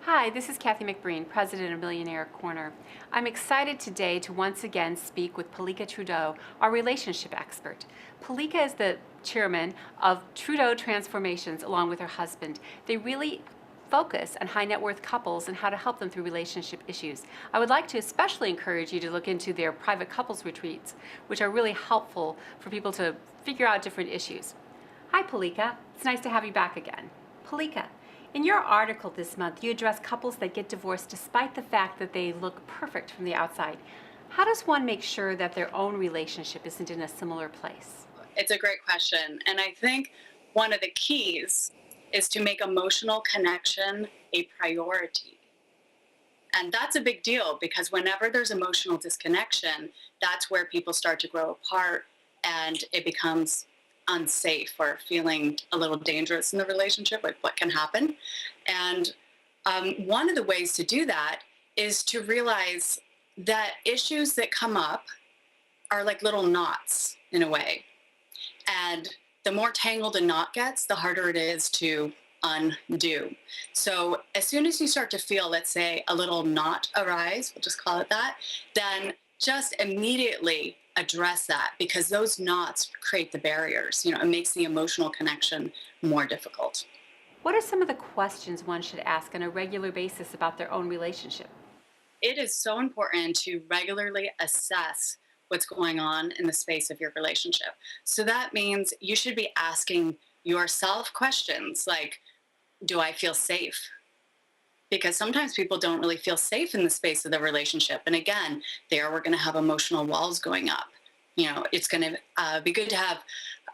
Hi, this is Kathy McBreen, President of Millionaire Corner. I'm excited today to once again speak with Palika Trudeau, our relationship expert. Palika is the chairman of Trudeau Transformations along with her husband. They really focus on high net worth couples and how to help them through relationship issues. I would like to especially encourage you to look into their private couples retreats, which are really helpful for people to figure out different issues. Hi, Palika. It's nice to have you back again. Palika, in your article this month, you address couples that get divorced despite the fact that they look perfect from the outside. How does one make sure that their own relationship isn't in a similar place? It's a great question. And I think one of the keys is to make emotional connection a priority. And that's a big deal because whenever there's emotional disconnection, that's where people start to grow apart and it becomes unsafe or feeling a little dangerous in the relationship, like what can happen. And one of the ways to do that is to realize that issues that come up are like little knots in a way. And the more tangled a knot gets, the harder it is to undo. So as soon as you start to feel, let's say, a little knot arise, we'll just call it that, then just immediately address that because those knots create the barriers. It makes the emotional connection more difficult. What are some of the questions one should ask on a regular basis about their own relationship? It is so important to regularly assess what's going on in the space of your relationship. So that means you should be asking yourself questions like, do I feel safe? Because sometimes people don't really feel safe in the space of the relationship. And again, there we're going to have emotional walls going up. It's going to be good to have,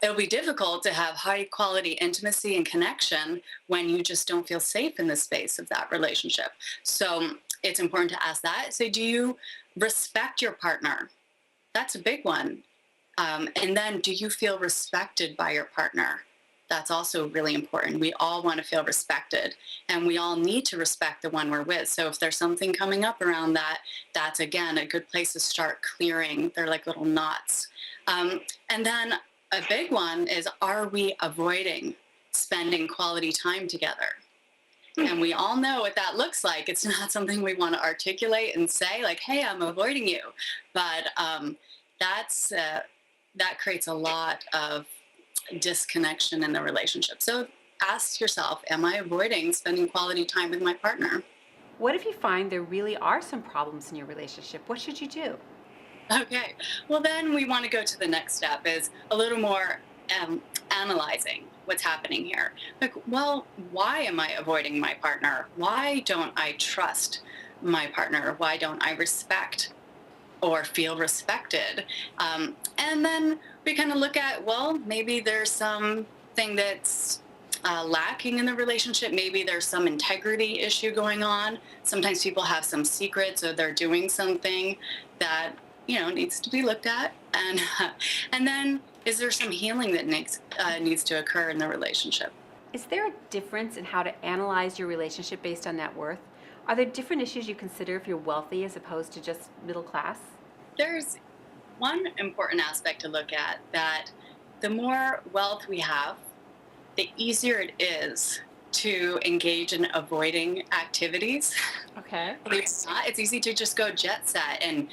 it'll be difficult to have high quality intimacy and connection when you just don't feel safe in the space of that relationship. So it's important to ask that. So, do you respect your partner? That's a big one. And then, do you feel respected by your partner? That's also really important. We all want to feel respected, and we all need to respect the one we're with. So, if there's something coming up around that, that's again a good place to start clearing. They're like little knots. And then a big one is, are we avoiding spending quality time together? And we all know what that looks like. It's not something we want to articulate and say, like, hey, I'm avoiding you. But that creates a lot of disconnection in the relationship. So ask yourself, am I avoiding spending quality time with my partner? What if you find there really are some problems in your relationship? What should you do? Okay. Well, then we want to go to the next step is a little more analyzing what's happening here. Like, well, why am I avoiding my partner? Why don't I trust my partner? Why don't I respect or feel respected? And then we kind of look at, well, maybe there's something that's lacking in the relationship. Maybe there's some integrity issue going on. Sometimes people have some secrets or they're doing something that needs to be looked at. And and then is there some healing that needs to occur in the relationship? Is there a difference in how to analyze your relationship based on net worth? Are there different issues you consider if you're wealthy as opposed to just middle class? There's one important aspect to look at that the more wealth we have, the easier it is to engage in avoiding activities. Okay. Believe it or not, it's easy to just go jet set and,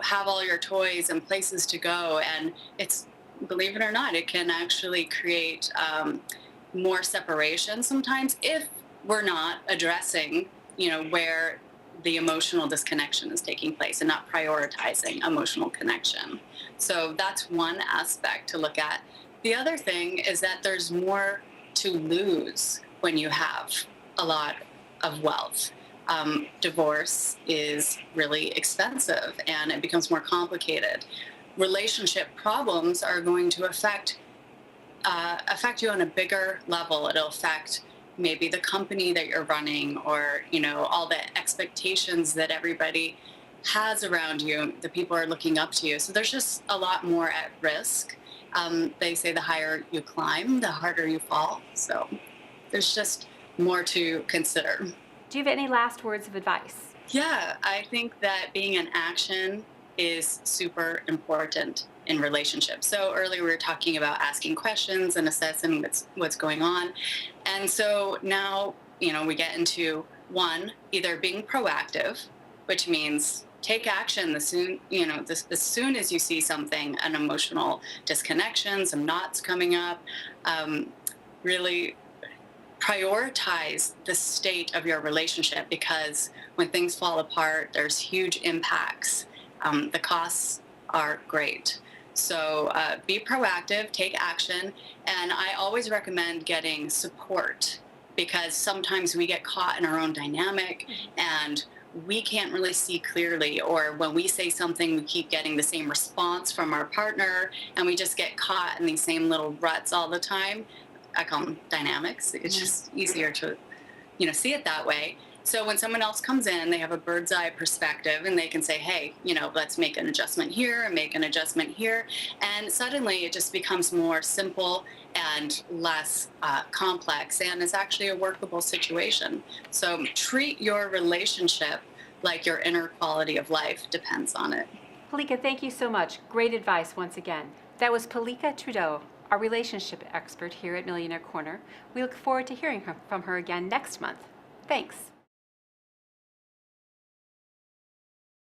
have all your toys and places to go. And it's, believe it or not, it can actually create more separation sometimes if we're not addressing, where the emotional disconnection is taking place and not prioritizing emotional connection. So that's one aspect to look at. The other thing is that there's more to lose when you have a lot of wealth. Divorce is really expensive and it becomes more complicated. Relationship problems are going to affect you on a bigger level. It'll affect maybe the company that you're running or, all the expectations that everybody has around you. The people are looking up to you. So there's just a lot more at risk. They say the higher you climb, the harder you fall. So there's just more to consider. Do you have any last words of advice? Yeah, I think that being in action is super important in relationships. So earlier we were talking about asking questions and assessing what's going on. And so now, we get into one, either being proactive, which means take action as soon as you see something, an emotional disconnection, some knots coming up, really prioritize the state of your relationship, because when things fall apart, there's huge impacts. The costs are great. So be proactive, take action, and I always recommend getting support, because sometimes we get caught in our own dynamic and we can't really see clearly, or when we say something, we keep getting the same response from our partner, and we just get caught in these same little ruts all the time. I call them dynamics. It's just easier to, see it that way. So when someone else comes in, they have a bird's eye perspective and they can say, hey, let's make an adjustment here and make an adjustment here. And suddenly it just becomes more simple and less complex, and it's actually a workable situation. So treat your relationship like your inner quality of life depends on it. Palika, thank you so much. Great advice once again. That was Palika Trudeau, our relationship expert here at Millionaire Corner. We look forward to hearing from her again next month. Thanks.